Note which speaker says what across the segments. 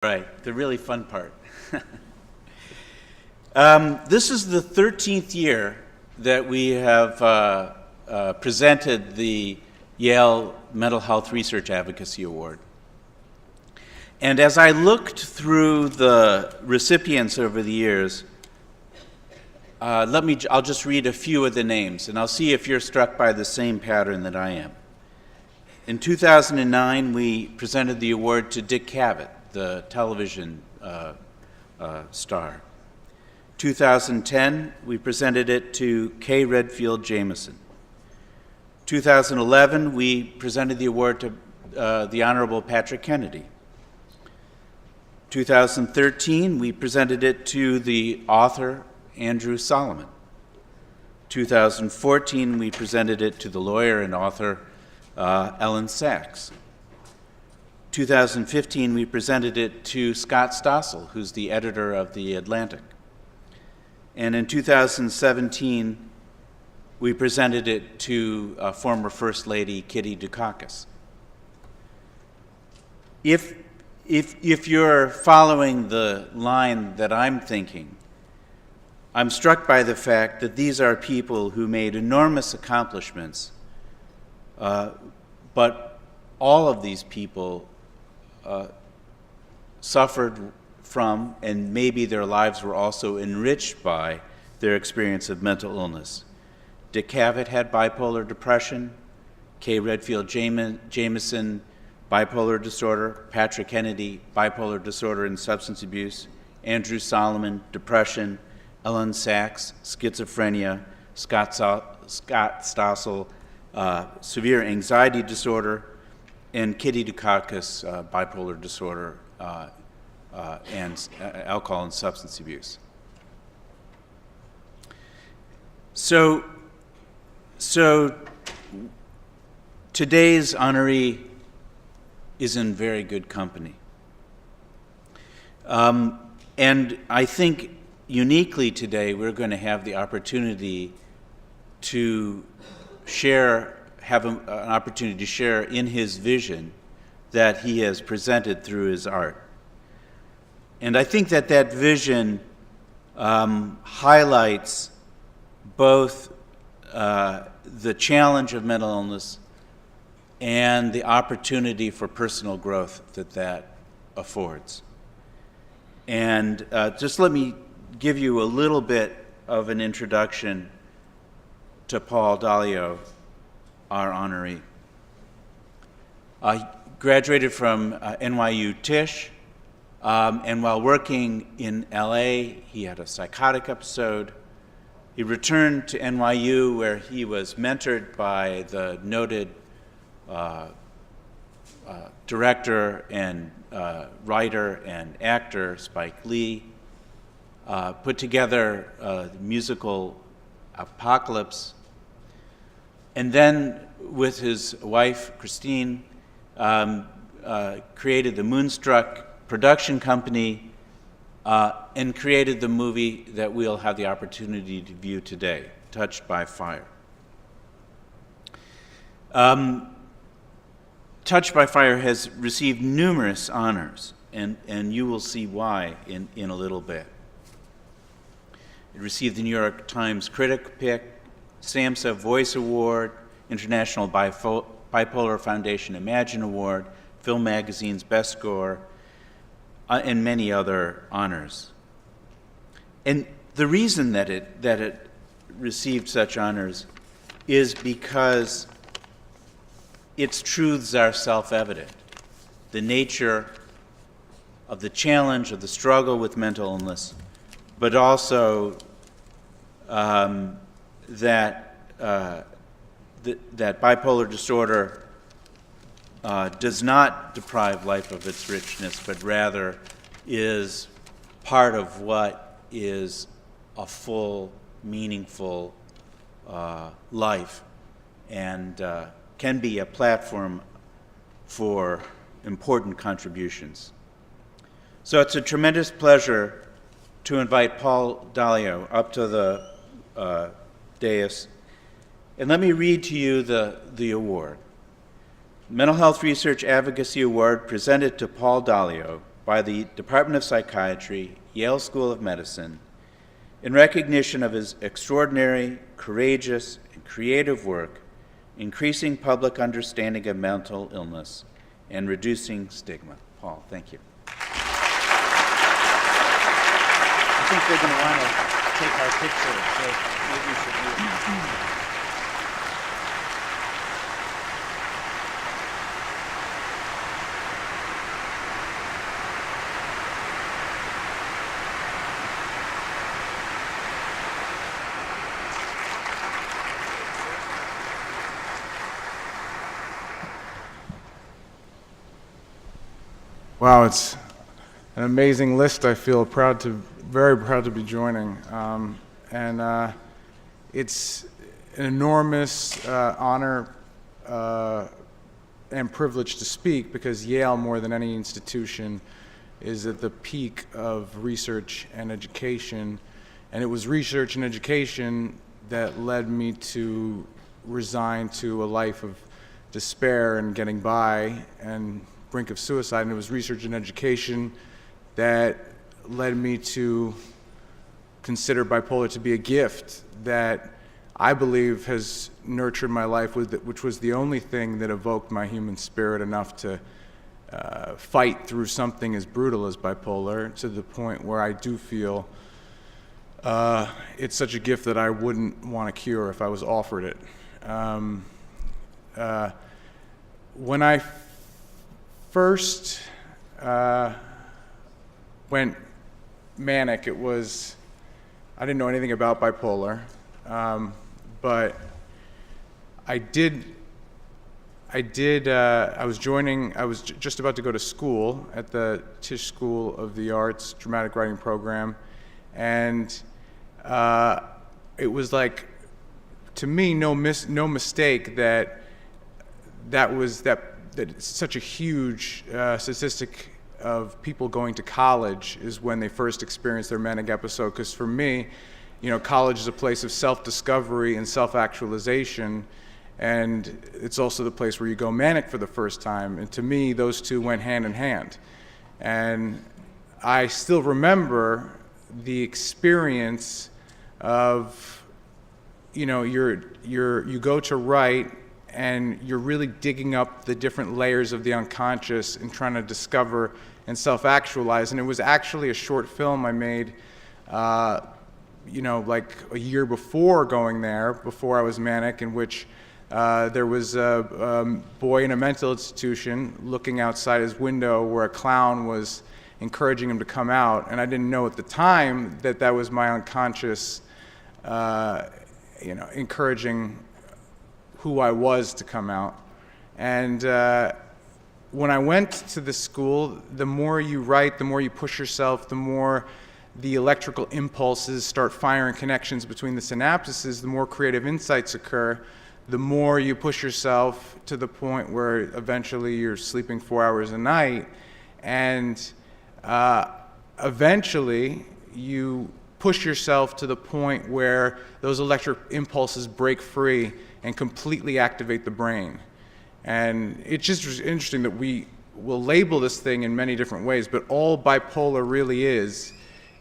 Speaker 1: Right, the really fun part. This is the 13th year that we have presented the Yale Mental Health Research Advocacy Award. And as I looked through the recipients over the years, I'll just read a few of the names, and I'll see if you're struck by the same pattern that I am. In 2009, we presented the award to Dick Cavett, the television star. 2010, we presented it to Kay Redfield Jamison. 2011, we presented the award to the Honorable Patrick Kennedy. 2013, we presented it to the author Andrew Solomon. 2014, we presented it to the lawyer and author Ellen Sachs. 2015, we presented it to Scott Stossel, who's the editor of The Atlantic. And in 2017, we presented it to former First Lady Kitty Dukakis. If you're following the line that I'm thinking, I'm struck by the fact that these are people who made enormous accomplishments, but all of these people suffered from, and maybe their lives were also enriched by, their experience of mental illness. Dick Cavett had bipolar depression, Kay Redfield Jamison, bipolar disorder, Patrick Kennedy, bipolar disorder and substance abuse, Andrew Solomon, depression, Ellen Sachs, schizophrenia, Scott Stossel, severe anxiety disorder, and Kitty Dukakis, bipolar disorder and alcohol and substance abuse. So today's honoree is in very good company. And I think uniquely today we're going to have the opportunity to have an opportunity to share in his vision that he has presented through his art. And I think that vision highlights both the challenge of mental illness and the opportunity for personal growth that affords. And just let me give you a little bit of an introduction to Paul Dalio, our honoree. He graduated from NYU Tisch, and while working in LA, he had a psychotic episode. He returned to NYU, where he was mentored by the noted director and writer and actor Spike Lee, put together the musical Apocalypse, and then with his wife, Christine, created the Moonstruck production company and created the movie that we'll have the opportunity to view today, Touched by Fire. Touched by Fire has received numerous honors, and you will see why in a little bit. It received the New York Times Critic Pick, SAMHSA Voice Award, International Bipolar Foundation Imagine Award, Film Magazine's Best Score, and many other honors. And the reason that it received such honors is because its truths are self-evident. The nature of the challenge, of the struggle with mental illness, but also that bipolar disorder does not deprive life of its richness, but rather is part of what is a full, meaningful life, and can be a platform for important contributions. So it's a tremendous pleasure to invite Paul Dalio up to the dais. And let me read to you the award. Mental Health Research Advocacy Award presented to Paul Dalio by the Department of Psychiatry, Yale School of Medicine, in recognition of his extraordinary, courageous, and creative work increasing public understanding of mental illness and reducing stigma. Paul, thank you. I think they're going to want to take our picture, so maybe we should move.
Speaker 2: Wow, it's an amazing list. I feel very proud to be joining. It's an enormous honor and privilege to speak, because Yale, more than any institution, is at the peak of research and education. And it was research and education that led me to resign to a life of despair and getting by and brink of suicide. And it was research and education that led me to consider bipolar to be a gift that I believe has nurtured my life, which was the only thing that evoked my human spirit enough to fight through something as brutal as bipolar, to the point where I do feel it's such a gift that I wouldn't want to cure if I was offered it. When I first went manic, I didn't know anything about bipolar, but I was just about to go to school at the Tisch School of the Arts dramatic writing program, and it was like, to me, no mistake that it's such a huge statistic of people going to college is when they first experience their manic episode. Because for me, college is a place of self-discovery and self-actualization, and it's also the place where you go manic for the first time. And to me, those two went hand in hand. And I still remember the experience of, you go to write, and you're really digging up the different layers of the unconscious and trying to discover and self-actualize. And it was actually a short film I made, like a year before going there, before I was manic, in which there was a boy in a mental institution looking outside his window where a clown was encouraging him to come out. And I didn't know at the time that was my unconscious, encouraging who I was to come out. And when I went to the school, the more you write, the more you push yourself, the more the electrical impulses start firing connections between the synapses, the more creative insights occur, the more you push yourself to the point where eventually you're sleeping 4 hours a night, and eventually you push yourself to the point where those electric impulses break free and completely activate the brain. And it's just interesting that we will label this thing in many different ways, but all bipolar really is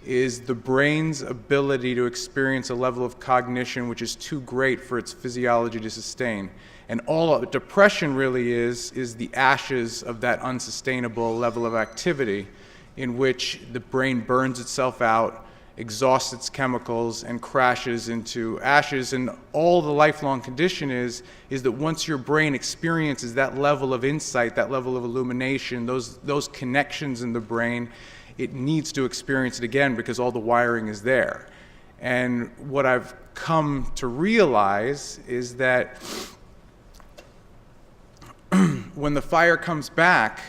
Speaker 2: the brain's ability to experience a level of cognition which is too great for its physiology to sustain. And all depression really is the ashes of that unsustainable level of activity, in which the brain burns itself out, exhausts its chemicals, and crashes into ashes. And all the lifelong condition is that once your brain experiences that level of insight, that level of illumination, those connections in the brain, it needs to experience it again because all the wiring is there. And what I've come to realize is that when the fire comes back,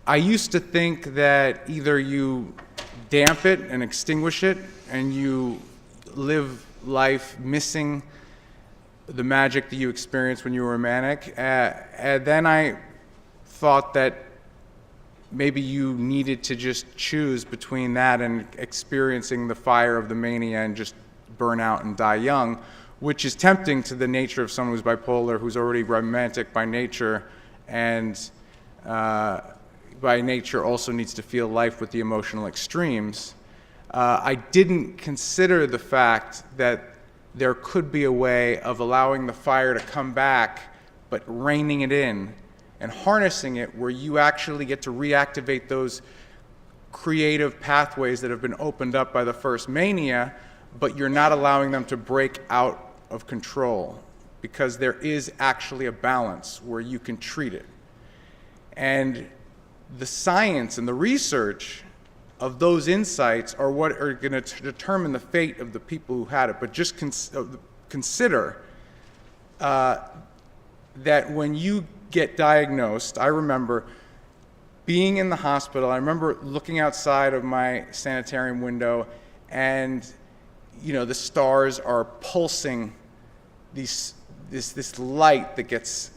Speaker 2: I used to think that either you damp it and extinguish it, and you live life missing the magic that you experienced when you were manic. And then I thought that maybe you needed to just choose between that and experiencing the fire of the mania and just burn out and die young, which is tempting to the nature of someone who's bipolar, who's already romantic by nature, and by nature also needs to feel life with the emotional extremes, I didn't consider the fact that there could be a way of allowing the fire to come back, but reining it in and harnessing it where you actually get to reactivate those creative pathways that have been opened up by the first mania, but you're not allowing them to break out of control, because there is actually a balance where you can treat it. And the science and the research of those insights are what are going to determine the fate of the people who had it. But just consider that when you get diagnosed, I remember being in the hospital, I remember looking outside of my sanitarium window, and the stars are pulsing this light that gets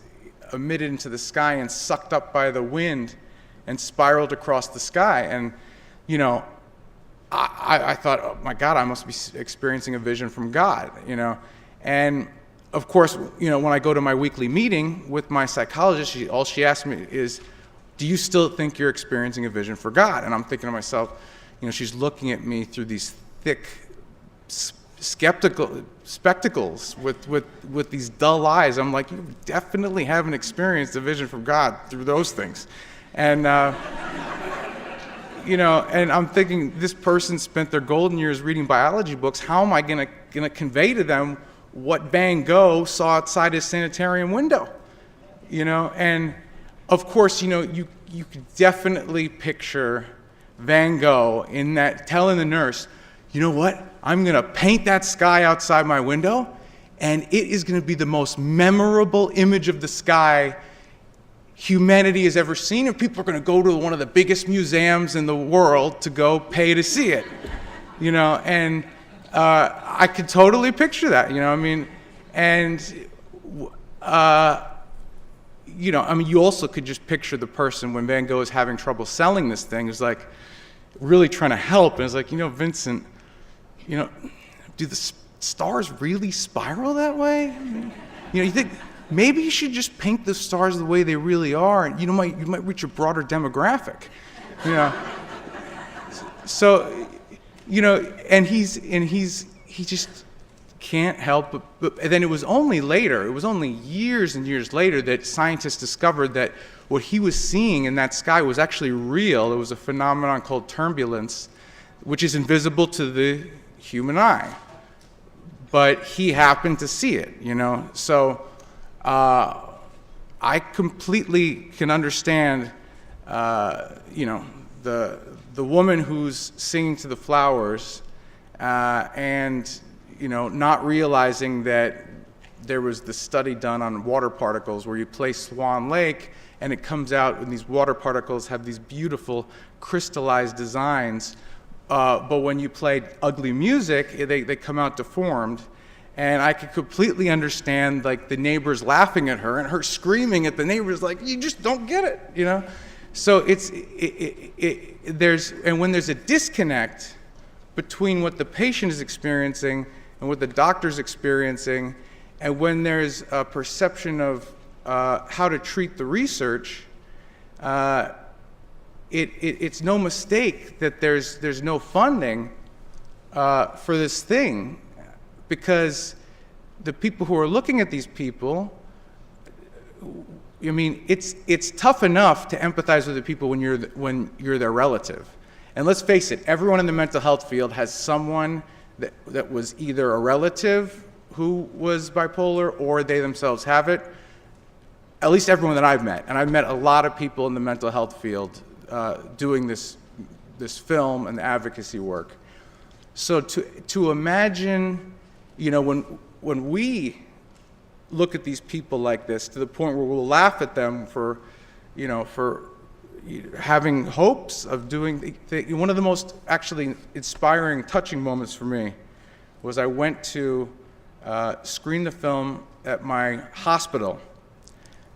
Speaker 2: emitted into the sky and sucked up by the wind and spiraled across the sky. And I thought, oh my God, I must be experiencing a vision from God, And of course, when I go to my weekly meeting with my psychologist, all she asks me is, do you still think you're experiencing a vision for God? And I'm thinking to myself, she's looking at me through these thick, skeptical spectacles with these dull eyes. I'm like, you definitely haven't experienced a vision from God through those things. And, and I'm thinking, this person spent their golden years reading biology books. How am I going to convey to them what Van Gogh saw outside his sanitarium window? And of course, you could definitely picture Van Gogh in that, telling the nurse, you know what? I'm going to paint that sky outside my window, and it is going to be the most memorable image of the sky humanity has ever seen, and people are going to go to one of the biggest museums in the world to go pay to see it. And I could totally picture that, and you also could just picture the person when Van Gogh is having trouble selling this thing, is like really trying to help, and it's like, Vincent, do the stars really spiral that way? You think maybe you should just paint the stars the way they really are, and you might reach a broader demographic, So, and he just can't help but then it was only years and years later that scientists discovered that what he was seeing in that sky was actually real. It was a phenomenon called turbulence, which is invisible to the human eye. But he happened to see it, So I completely can understand, the woman who's singing to the flowers, and not realizing that there was this study done on water particles where you play Swan Lake and it comes out, and these water particles have these beautiful crystallized designs, but when you play ugly music, they come out deformed. And I could completely understand, like, the neighbors laughing at her and her screaming at the neighbors, like, you just don't get it, So when there's a disconnect between what the patient is experiencing and what the doctor's experiencing, and when there's a perception of how to treat the research, it's no mistake that there's no funding for this thing, because the people who are looking at these people, it's tough enough to empathize with the people when you're their relative. And let's face it, everyone in the mental health field has someone that was either a relative who was bipolar or they themselves have it. At least everyone that I've met. And I've met a lot of people in the mental health field doing this film and the advocacy work. So to imagine, when we look at these people like this, to the point where we'll laugh at them for having hopes of doing one of the most actually inspiring, touching moments for me was I went to screen the film at my hospital,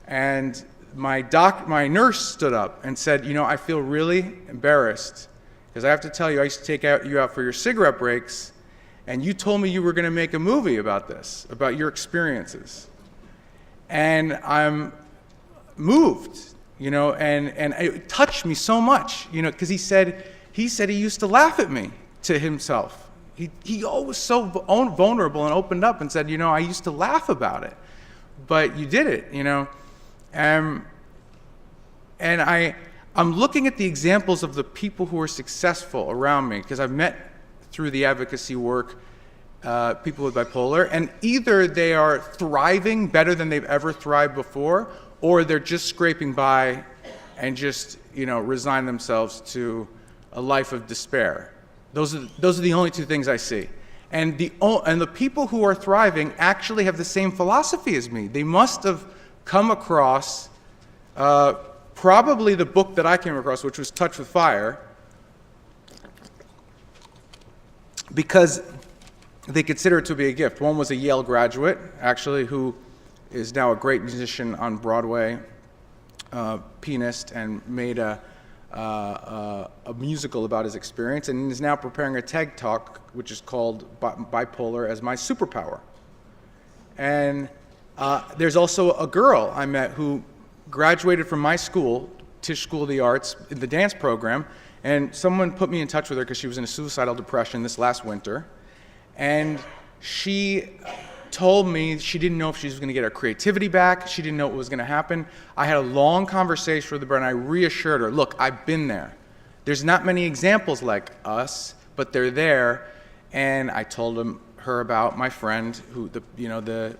Speaker 2: and my nurse stood up and said, I feel really embarrassed because I have to tell you, I used to take you out for your cigarette breaks, and you told me you were going to make a movie about this, about your experiences. And I'm moved and it touched me so much, because he said he used to laugh at me to himself. He always was so vulnerable and opened up and said, I used to laugh about it, but you did it, And I'm looking at the examples of the people who are successful around me, because I've met through the advocacy work people with bipolar, and either they are thriving better than they've ever thrived before, or they're just scraping by and just resign themselves to a life of despair. Those are the only two things I see. And the people who are thriving actually have the same philosophy as me. They must have come across probably the book that I came across, which was Touch with Fire, because they consider it to be a gift. One was a Yale graduate, actually, who is now a great musician on Broadway, pianist, and made a musical about his experience, and is now preparing a TED Talk, which is called Bipolar as My Superpower. And there's also a girl I met who graduated from my school, Tisch School of the Arts, in the dance program, and someone put me in touch with her because she was in a suicidal depression this last winter, and she told me she didn't know if she was going to get her creativity back. She didn't know what was going to happen. I had a long conversation with her, and I reassured her, look, I've been there. There's not many examples like us, but they're there. And I told her about my friend, who the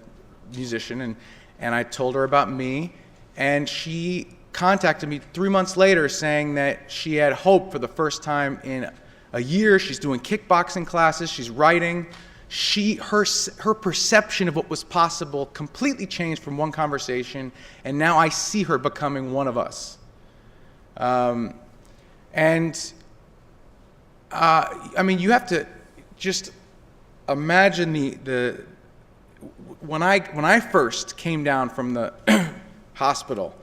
Speaker 2: musician, and I told her about me, and she contacted me 3 months later saying that she had hope for the first time in a year. She's doing kickboxing classes, she's writing. Her perception of what was possible completely changed from one conversation, and now I see her becoming one of us. You have to just imagine when I first came down from the hospital.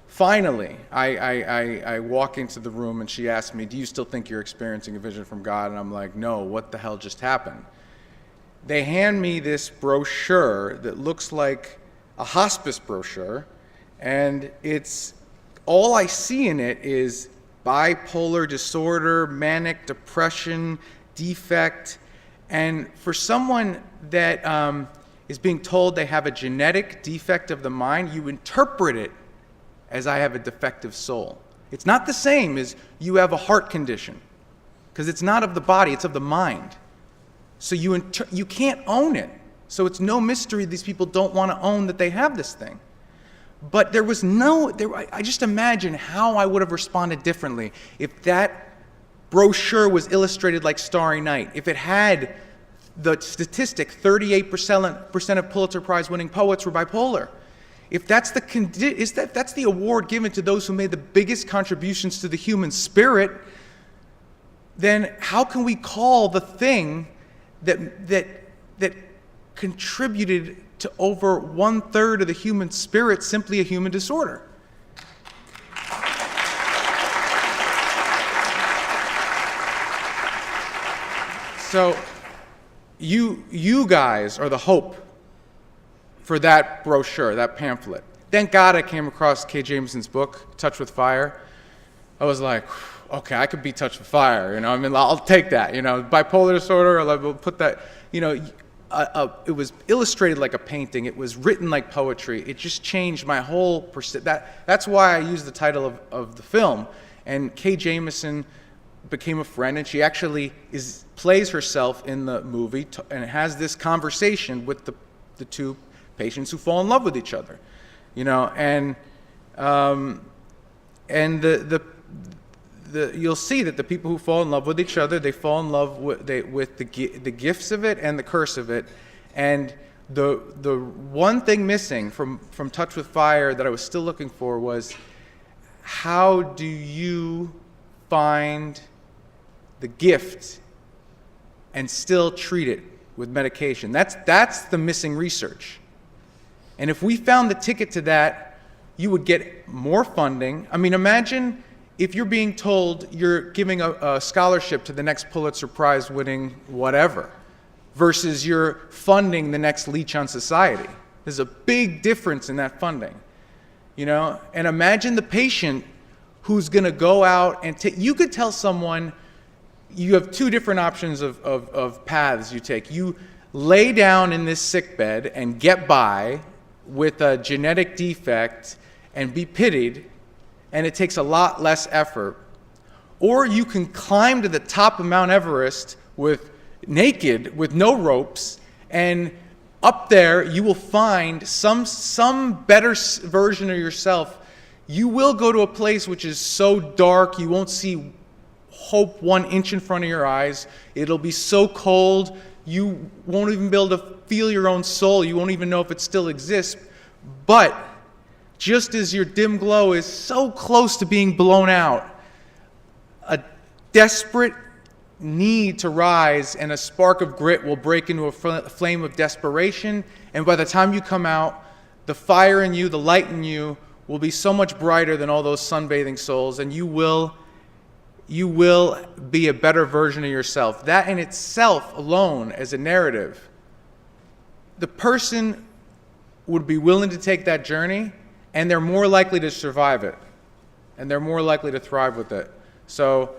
Speaker 2: Finally, I walk into the room and she asked me, "Do you still think you're experiencing a vision from God?" And I'm like, "No, what the hell just happened?" They hand me this brochure that looks like a hospice brochure, and it's all I see in it is bipolar disorder, manic depression, defect. And for someone that is being told they have a genetic defect of the mind, you interpret it as I have a defective soul. It's not the same as you have a heart condition, because it's not of the body, it's of the mind. So you can't own it. So it's no mystery these people don't want to own that they have this thing. But I just imagine how I would have responded differently if that brochure was illustrated like Starry Night, if it had the statistic 38% of Pulitzer Prize winning poets were bipolar. If that's that's the award given to those who made the biggest contributions to the human spirit, then how can we call the thing that contributed to over 1/3 of the human spirit simply a human disorder? So you guys are the hope for that brochure, that pamphlet. Thank God I came across Kay Jamison's book, Touch with Fire. I was like, okay, I could be Touch with Fire, I'll take that, bipolar disorder, I'll put that, it was illustrated like a painting, it was written like poetry, it just changed my whole that's why I used the title of the film. And Kay Jamison became a friend, and she actually plays herself in the movie and has this conversation with the two patients who fall in love with each other, and you'll see that the people who fall in love with each other, they fall in love with the gifts of it and the curse of it. And the one thing missing from Touch with Fire that I was still looking for was, how do you find the gift and still treat it with medication? That's the missing research. And if we found the ticket to that, you would get more funding. Imagine if you're being told you're giving a scholarship to the next Pulitzer Prize winning whatever, versus you're funding the next leech on society. There's a big difference in that funding. you know? And imagine the patient who's going to go out and you could tell someone, you have two different options of paths you take. You lay down in this sick bed and get by with a genetic defect and be pitied, and it takes a lot less effort. Or you can climb to the top of Mount Everest naked, with no ropes, and up there you will find some better version of yourself. You will go to a place which is so dark you won't see hope 1 inch in front of your eyes. It'll be so cold you won't even be able to feel your own soul. You won't even know if it still exists. But just as your dim glow is so close to being blown out, a desperate need to rise and a spark of grit will break into a flame of desperation, and by the time you come out, the fire in you, the light in you, will be so much brighter than all those sunbathing souls, and you will be a better version of yourself. That in itself alone as a narrative, the person would be willing to take that journey, and they're more likely to survive it, and they're more likely to thrive with it. So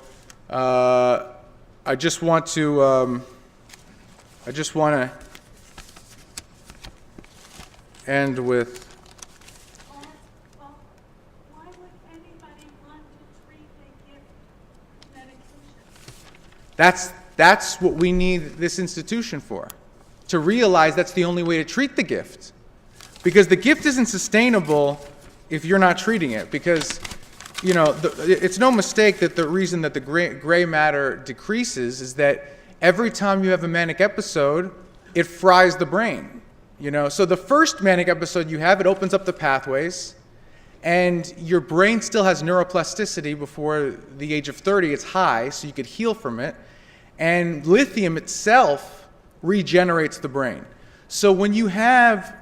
Speaker 2: I just want to end with,
Speaker 3: Well, why would anybody want to treat a gift medication?
Speaker 2: that's what we need this institution for, to realize that's the only way to treat the gift. Because the gift isn't sustainable if you're not treating it. Because, you know, it's no mistake that the reason that the gray matter decreases is that every time you have a manic episode, it fries the brain. You know, so the first manic episode you have, it opens up the pathways, and your brain still has neuroplasticity before the age of 30. It's high, so you could heal from it. And lithium itself regenerates the brain. So when you have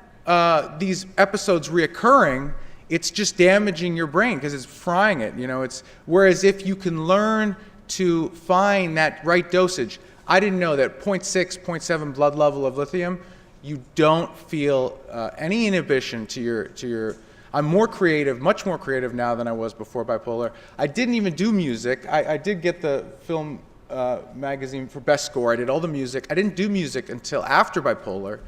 Speaker 2: these episodes reoccurring, it's just damaging your brain because it's frying it. You know, whereas if you can learn to find that right dosage, I didn't know that 0.6, 0.7 blood level of lithium, you don't feel any inhibition to your. I'm more creative, much more creative now than I was before bipolar. I didn't even do music. I did get the film magazine for best score. I did all the music. I didn't do music until after bipolar.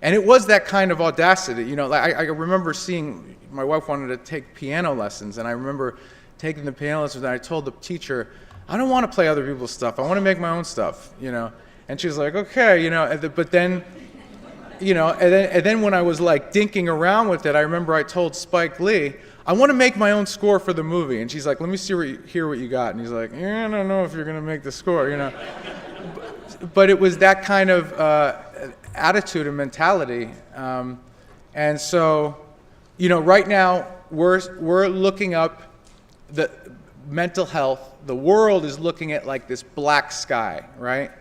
Speaker 2: And it was that kind of audacity. You know, I remember seeing, my wife wanted to take piano lessons, and I remember taking the piano lessons, and I told the teacher, I don't want to play other people's stuff. I want to make my own stuff, you know. And she was like, okay, you know, but then, you know, and then when I was like dinking around with it, I remember I told Spike Lee, I want to make my own score for the movie. And she's like, let me hear what you got. And he's like, yeah, I don't know if you're going to make the score, you know. But it was that kind of attitude and mentality. And so, you know, right now we're looking up the mental health. The world is looking at like this black sky, right?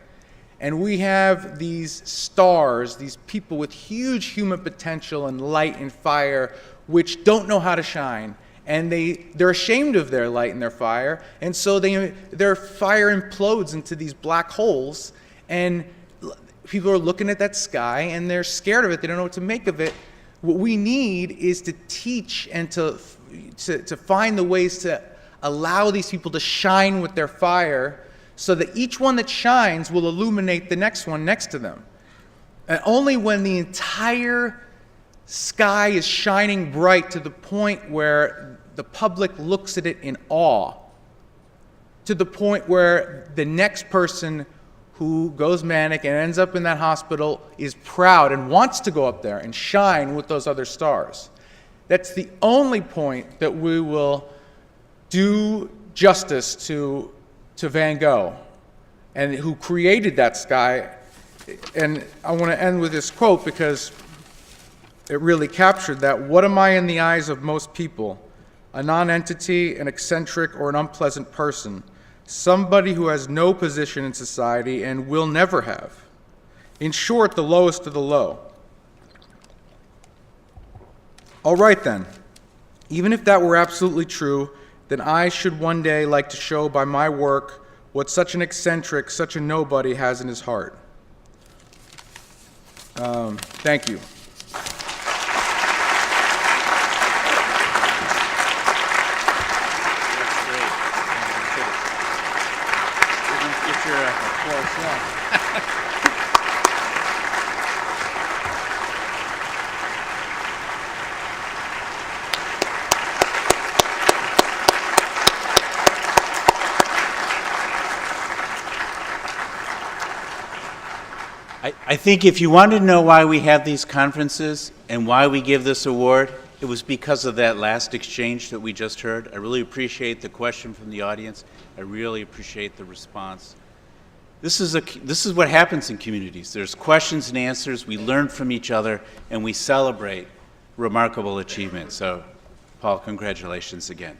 Speaker 2: And we have these stars, these people with huge human potential and light and fire, which don't know how to shine. And they're ashamed of their light and their fire. And so their fire implodes into these black holes. And people are looking at that sky and they're scared of it. They don't know what to make of it. What we need is to teach and to find the ways to allow these people to shine with their fire, so that each one that shines will illuminate the next one next to them. And only when the entire sky is shining bright to the point where the public looks at it in awe, to the point where the next person who goes manic and ends up in that hospital is proud and wants to go up there and shine with those other stars. That's the only point that we will do justice to Van Gogh, and who created that sky. And I want to end with this quote because it really captured that. What am I in the eyes of most people? A non-entity, an eccentric, or an unpleasant person? Somebody who has no position in society and will never have. In short, the lowest of the low. All right then, even if that were absolutely true, then I should one day like to show by my work what such an eccentric, such a nobody has in his heart. Thank you. your, of course, yeah.
Speaker 1: I think if you want to know why we have these conferences and why we give this award, it was because of that last exchange that we just heard. I really appreciate the question from the audience. I really appreciate the response. This is what happens in communities. There's questions and answers. We learn from each other, and we celebrate remarkable achievement. So, Paul, congratulations again.